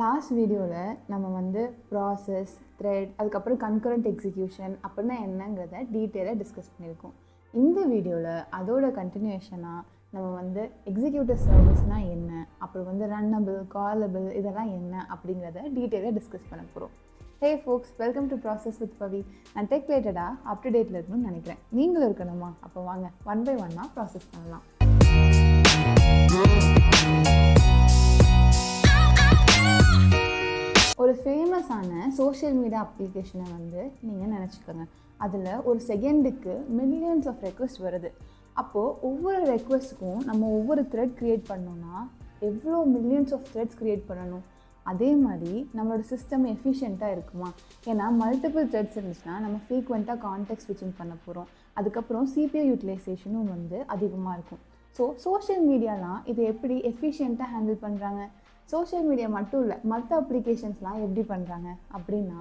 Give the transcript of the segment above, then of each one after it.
Last வீடியோவில் நம்ம வந்து ப்ராசஸ் த்ரெட் அதுக்கப்புறம் கன்கரண்ட் எக்ஸிக்யூஷன் அப்படின்னா என்னங்கிறத டீட்டெயிலாக டிஸ்கஸ் பண்ணியிருக்கோம். இந்த வீடியோவில் அதோட கண்டினியூஷனாக நம்ம வந்து எக்ஸிக்யூட்டர் சர்வீஸ்னால் என்ன, அப்புறம் வந்து ரன்னபிள் காலபிள் இதெல்லாம் என்ன அப்படிங்கிறத டீட்டெயிலாக டிஸ்கஸ் பண்ண போகிறோம். ஹே ஃபோக்ஸ், வெல்கம் டு ப்ராசஸ் வித் பவி. நான் டெக் ரிலேட்டடாக அப் டு டேட்டில் இருக்கணும்னு நினைக்கிறேன். நீங்களும் இருக்கணுமா? அப்போ வாங்க ஒன் பை ஒன்னாக ப்ராசஸ் பண்ணலாம். ஒரு ஃபேமஸான சோஷியல் மீடியா அப்ளிகேஷனை வந்து நீங்கள் நினச்சிக்கோங்க. அதில் ஒரு செகண்டுக்கு மில்லியன்ஸ் ஆஃப் ரெக்வெஸ்ட் வருது. அப்போது ஒவ்வொரு ரெக்வெஸ்ட்டுக்கும் நம்ம ஒவ்வொரு த்ரெட் க்ரியேட் பண்ணோன்னா எவ்வளோ மில்லியன்ஸ் ஆஃப் த்ரெட்ஸ் க்ரியேட் பண்ணணும். அதே மாதிரி நம்மளோட சிஸ்டம் எஃபிஷியண்ட்டாக இருக்குமா? ஏன்னா மல்டிபிள் த்ரெட்ஸ் இருந்துச்சுன்னா நம்ம ஃப்ரீக்வெண்ட்டாக கான்டெக்ட் ஸ்விட்சிங் பண்ண போகிறோம். அதுக்கப்புறம் CPU யூட்டிலைசேஷனும் வந்து அதிகமாக இருக்கும். ஸோ சோஷியல் மீடியாலாம் இதை எப்படி எஃபிஷியண்ட்டாக ஹேண்டில் பண்ணுறாங்க? சோஷியல் மீடியா மட்டும் இல்லை, மற்ற அப்ளிகேஷன்ஸ்லாம் எப்படி பண்ணுறாங்க அப்படின்னா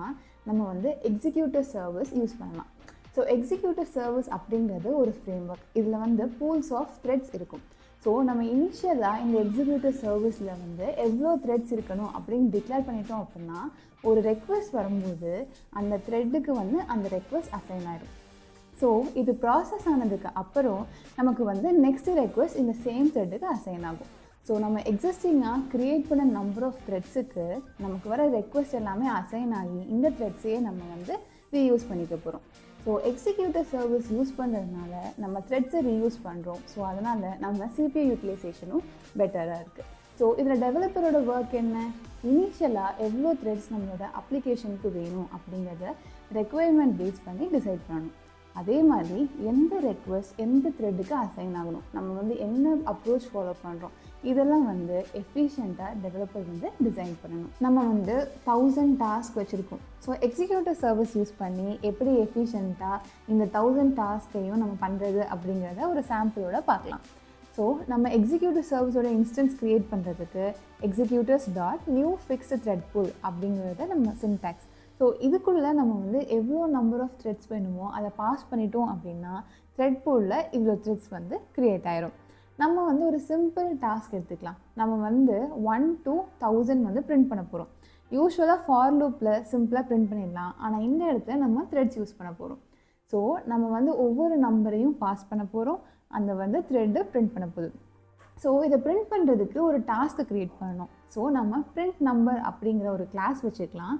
நம்ம வந்து எக்ஸிக்யூட்டர் சர்வீஸ் யூஸ் பண்ணலாம். ஸோ எக்ஸிக்யூட்டர் சர்வீஸ் அப்படிங்கிறது ஒரு ஃப்ரேம் ஒர்க். இதில் வந்து பூல்ஸ் ஆஃப் த்ரெட்ஸ் இருக்கும். ஸோ நம்ம இனிஷியலாக இந்த எக்ஸிக்யூட்டர் சர்வீஸில் வந்து எவ்வளோ த்ரெட்ஸ் இருக்கணும் அப்படின்னு டிக்ளேர் பண்ணிட்டோம் அப்படின்னா ஒரு ரெக்வெஸ்ட் வரும்போது அந்த த்ரெட்டுக்கு வந்து அந்த ரெக்வெஸ்ட் அசைன் ஆகிடும். ஸோ இது ப்ராசஸ் ஆனதுக்கு அப்புறம் நமக்கு வந்து நெக்ஸ்ட் ரெக்வெஸ்ட் இந்த சேம் த்ரெட்டுக்கு அசைன் ஆகும். ஸோ நம்ம எக்ஸிஸ்டிங்காக க்ரியேட் பண்ண நம்பர் ஆஃப் த்ரெட்ஸுக்கு நமக்கு வர ரெக்வெஸ்ட் எல்லாமே அசைன் ஆகி இந்த த்ரெட்ஸையே நம்ம வந்து ரீயூஸ் பண்ணிக்க போகிறோம். ஸோ எக்ஸிக்யூட்டர் சர்வீஸ் யூஸ் பண்ணுறதுனால நம்ம த்ரெட்ஸை ரீயூஸ் பண்ணுறோம். ஸோ அதனால் நம்ம CPU யூட்டிலைசேஷனும் பெட்டராக இருக்குது. ஸோ இதில் டெவலப்பரோட ஒர்க் என்ன? இனிஷியலாக எவ்வளோ த்ரெட்ஸ் நம்மளோட அப்ளிகேஷனுக்கு வேணும் அப்படிங்கிறத ரெக்குவயர்மெண்ட் பேஸ் பண்ணி டிசைட் பண்ணணும். அதே மாதிரி எந்த ரெக்வெஸ்ட் எந்த த்ரெட்டுக்கு அசைன் ஆகணும், நம்ம வந்து என்ன அப்ரோச் ஃபாலோ பண்ணுறோம், இதெல்லாம் வந்து எஃபிஷியண்ட்டாக டெவலப்பர் வந்து டிசைன் பண்ணணும். நம்ம வந்து 1000 டாஸ்க் வச்சுருக்கோம். ஸோ எக்ஸிக்யூட்டர் சர்வீஸ் யூஸ் பண்ணி எப்படி எஃபிஷியண்ட்டாக இந்த 1000 டாஸ்கையும் நம்ம பண்ணுறது அப்படிங்கிறத ஒரு சாம்பிளோட பார்க்கலாம். ஸோ நம்ம எக்ஸிக்யூட்டர் சர்வீஸோட இன்ஸ்டன்ஸ் க்ரியேட் பண்ணுறதுக்கு executors.new FixedThreadPool அப்படிங்கிறத நம்ம சின்டாக்ஸ். ஸோ இதுக்குள்ளே நம்ம வந்து எவ்வளோ நம்பர் ஆஃப் த்ரெட்ஸ் வேணுமோ அதை பாஸ் பண்ணிட்டோம் அப்படின்னா த்ரெட் பூலில் இவ்வளோ த்ரெட்ஸ் வந்து க்ரியேட் ஆயிரும். நம்ம வந்து ஒரு சிம்பிள் டாஸ்க் எடுத்துக்கலாம். நம்ம வந்து 1 to 1000 வந்து பிரிண்ட் பண்ண போகிறோம். யூஸ்வலாக ஃபார் லூப்பில் சிம்பிளாக பிரிண்ட் பண்ணிடலாம். ஆனால் இந்த இடத்துல நம்ம த்ரெட்ஸ் யூஸ் பண்ண போகிறோம். ஸோ நம்ம வந்து ஒவ்வொரு நம்பரையும் பாஸ் பண்ண போகிறோம். அந்த வந்து த்ரெட்டு பிரிண்ட் பண்ண போகுது. ஸோ இதை பிரிண்ட் பண்ணுறதுக்கு ஒரு டாஸ்க்கை க்ரியேட் பண்ணணும். ஸோ நம்ம பிரிண்ட் நம்பர் அப்படிங்கிற ஒரு கிளாஸ் வச்சுக்கலாம்.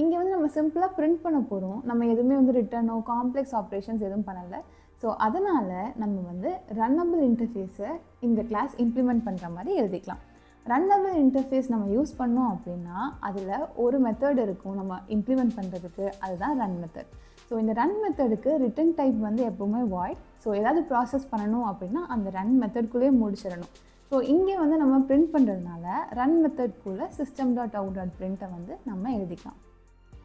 இங்கே வந்து நம்ம சிம்பிளாக பிரிண்ட் பண்ண போகிறோம். நம்ம எதுவுமே வந்து ரிட்டர்னோ காம்ப்ளெக்ஸ் ஆப்ரேஷன்ஸ் எதுவும் பண்ணலை. ஸோ அதனால் நம்ம வந்து ரன்னபிள் இன்டர்ஃபேஸை இந்த கிளாஸ் இம்ப்ளிமெண்ட் பண்ணுற மாதிரி எழுதிக்கலாம். ரன்னபிள் இன்டர்ஃபேஸ் நம்ம யூஸ் பண்ணோம் அப்படின்னா அதில் ஒரு மெத்தட் இருக்கும் நம்ம இம்ப்ளிமெண்ட் பண்ணுறதுக்கு, அதுதான் ரன் மெத்தட். ஸோ இந்த ரன் மெத்தடுக்கு ரிட்டன் டைப் வந்து எப்போவுமே வாய்ட். ஸோ ஏதாவது ப்ராசஸ் பண்ணணும் அப்படின்னா அந்த ரன் மெத்தட்குள்ளேயே முடிச்சிடணும். ஸோ இங்கே வந்து நம்ம பிரிண்ட் பண்ணுறதுனால ரன் மெத்தட்குள்ளே system.out.printஐ வந்து நம்ம எழுதிக்கலாம்.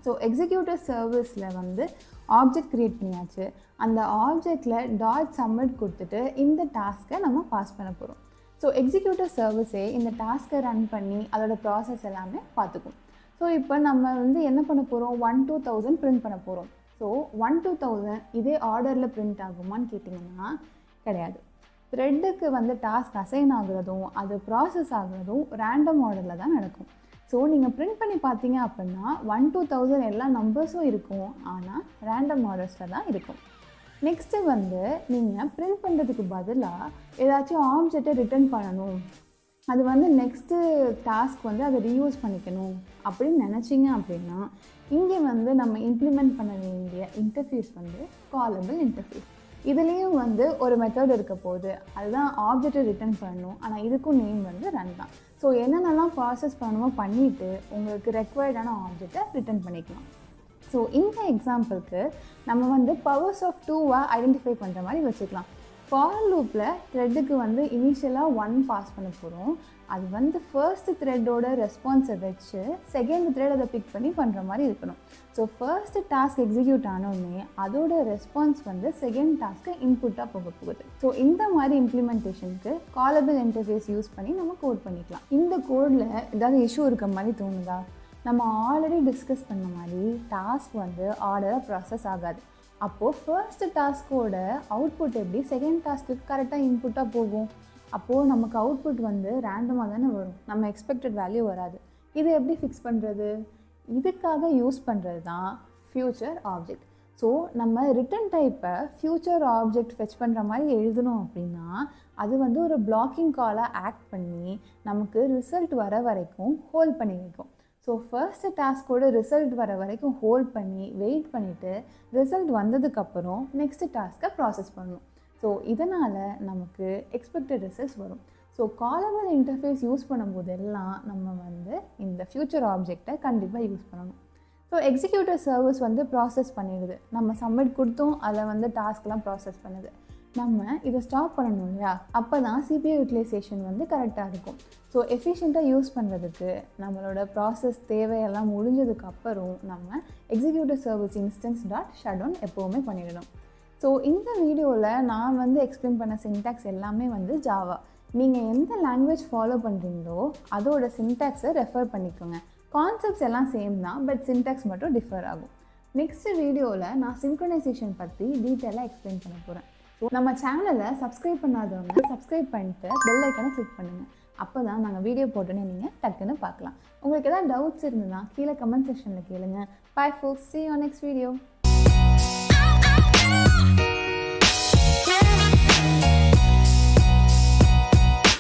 ஸோ எக்ஸிக்யூட்டர் சர்வீஸில் வந்து ஆப்ஜெக்ட் க்ரியேட் பண்ணியாச்சு. அந்த ஆப்ஜெக்டில் டாட் சப்மிட் கொடுத்துட்டு இந்த டாஸ்க்கை நம்ம பாஸ் பண்ண போகிறோம். ஸோ எக்ஸிக்யூட்டர் சர்வீஸே இந்த டாஸ்க்கை ரன் பண்ணி அதோட ப்ராசஸ் எல்லாமே பார்த்துக்கும். ஸோ இப்போ நம்ம வந்து என்ன பண்ண போகிறோம், 1 to 1000 பிரிண்ட் பண்ண போகிறோம். ஸோ 1 to 1000 இதே ஆர்டரில் பிரிண்ட் ஆகுமான்னு கேட்டிங்கன்னா கிடையாது. த்ரெட்டுக்கு வந்து டாஸ்க் அசைன் ஆகுறதும் அது ப்ராசஸ் ஆகுறதும் ரேண்டம் ஆர்டரில் தான் நடக்கும். ஸோ நீங்கள் பிரிண்ட் பண்ணி பார்த்தீங்க அப்படின்னா 1 to 1000 எல்லா நம்பர்ஸும் இருக்கும், ஆனால் ரேண்டம் ஆர்டர்ஸில் தான் இருக்கும். நெக்ஸ்ட்டு வந்து நீங்கள் பிரிண்ட் பண்ணுறதுக்கு பதிலாக ஏதாச்சும் ஆப்ஜெக்டை ரிட்டர்ன் பண்ணணும், அது வந்து நெக்ஸ்ட்டு டாஸ்க் வந்து அதை ரீயூஸ் பண்ணிக்கணும் அப்படின்னு நினச்சிங்க அப்படின்னா இங்கே வந்து நம்ம இம்ப்ளிமெண்ட் பண்ண வேண்டிய இன்டர்ஃபேஸ் வந்து காலபிள் இன்டர்ஃபேஸ். இதுலேயும் வந்து ஒரு மெத்தட் இருக்க போகுது, அதுதான் ஆப்ஜெக்டை ரிட்டர்ன் பண்ணணும். ஆனால் இதுக்கும் நேம் வந்து ரன் தான். ஸோ என்னென்னலாம் ப்ராசஸ் பண்ணணுமோ பண்ணிவிட்டு உங்களுக்கு ரெக்வயர்டான ஆப்ஜெக்டை ரிட்டர்ன் பண்ணிக்கலாம். ஸோ இந்த எக்ஸாம்பிளுக்கு நம்ம வந்து பவர்ஸ் ஆஃப் 2 ஐடென்டிஃபை பண்ணுற மாதிரி வச்சுக்கலாம். ஃபார் லூப்பில் த்ரெட்டுக்கு வந்து இனிஷியலாக 1 பாஸ் பண்ண போகிறோம். அது வந்து ஃபர்ஸ்ட் த்ரெட்டோட ரெஸ்பான்ஸை வச்சு செகண்ட் த்ரெட் அதை பிக் பண்ணி பண்ணுற மாதிரி இருக்கணும். ஸோ ஃபர்ஸ்ட் டாஸ்க் எக்ஸிக்யூட் ஆனோடனே அதோட ரெஸ்பான்ஸ் வந்து செகண்ட் டாஸ்க்கு இன்புட்டாக போகுது. ஸோ இந்த மாதிரி இம்ப்ளிமெண்டேஷனுக்கு காலபிள் இன்டர்ஃபேஸ் யூஸ் பண்ணி நம்ம கோட் பண்ணிக்கலாம். இந்த கோடில் ஏதாவது இஷ்யூ இருக்க மாதிரி தோணுதா? நம்ம ஆல்ரெடி டிஸ்கஸ் பண்ண மாதிரி டாஸ்க் வந்து ஆர்டராக ப்ராசஸ் ஆகாது. அப்போது ஃபர்ஸ்ட் டாஸ்க்கோட அவுட்புட் எப்படி செகண்ட் டாஸ்க்கு கரெக்டாக இன்புட்டாக போகும்? அப்போது நமக்கு அவுட்புட் வந்து ரேண்டமாக தானே வரும், நம்ம எக்ஸ்பெக்டட் வேல்யூ வராது. இதை எப்படி ஃபிக்ஸ் பண்ணுறது? இதுக்காக யூஸ் பண்ணுறது தான் ஃபியூச்சர் ஆப்ஜெக்ட். ஸோ நம்ம ரிட்டன் டைப்பை ஃபியூச்சர் ஆப்ஜெக்ட் ஃபெச் பண்ணுற மாதிரி எழுதணும் அப்படின்னா அது வந்து ஒரு பிளாக்கிங் காலாக ஆக்ட் பண்ணி நமக்கு ரிசல்ட் வர வரைக்கும் ஹோல்ட் பண்ணி வைக்கும். ஸோ ஃபர்ஸ்ட் டாஸ்கோட ரிசல்ட் வர வரைக்கும் ஹோல்ட் பண்ணி வெயிட் பண்ணிவிட்டு ரிசல்ட் வந்ததுக்கப்புறம் நெக்ஸ்ட் டாஸ்க்கை ப்ராசஸ் பண்ணணும். ஸோ இதனால் நமக்கு எக்ஸ்பெக்டட் ரிசல்ட்ஸ் வரும். ஸோ காலபிள் இன்டர்ஃபேஸ் யூஸ் பண்ணும்போதெல்லாம் நம்ம வந்து இந்த ஃபியூச்சர் ஆப்ஜெக்டை கண்டிப்பாக யூஸ் பண்ணணும். ஸோ எக்ஸிக்யூட்டர் சர்வீஸ் வந்து ப்ராசஸ் பண்ணிடுது. நம்ம சப்மிட் கொடுத்தோம், அதை வந்து டாஸ்க்லாம் ப்ராசஸ் பண்ணுது. நம்ம இதை ஸ்டாப் பண்ணணும் இல்லையா? அப்போ தான் CPU யூட்டிலைசேஷன் வந்து கரெக்டாக இருக்கும். ஸோ எஃபிஷியண்ட்டாக யூஸ் பண்ணுறதுக்கு நம்மளோட ப்ராசஸ் தேவையெல்லாம் முடிஞ்சதுக்கப்புறம் நம்ம executor service instance dot shutdown எப்போவுமே பண்ணிடணும். ஸோ இந்த வீடியோவில் நான் வந்து எக்ஸ்பிளைன் பண்ண சின்டாக்ஸ் எல்லாமே வந்து ஜாவா. நீங்கள் எந்த லாங்குவேஜ் ஃபாலோ பண்ணுறீங்களோ அதோட சின்டாக்ஸை ரெஃபர் பண்ணிக்கோங்க. கான்செப்ட்ஸ் எல்லாம் சேம் தான், பட் சின்டாக்ஸ் மட்டும் டிஃபர் ஆகும். நெக்ஸ்ட் வீடியோவில் நான் சிங்க்ரனைசேஷன் பற்றி டீட்டெயிலாக எக்ஸ்பிளைன் பண்ண போகிறேன். ஸோ நம்ம சேனலை சப்ஸ்கிரைப் பண்ணாதவங்க சப்ஸ்கிரைப் பண்ணிட்டு பெல் ஐக்கனை கிளிக் பண்ணுங்கள். அப்போ தான் நாங்கள் வீடியோ போட்டோன்னே நீங்கள் டக்குன்னு பார்க்கலாம். உங்களுக்கு எதாவது டவுட்ஸ் இருந்ததுன்னா கீழே கமெண்ட் செக்ஷனில் கேளுங்க. Bye folks, see you on next video.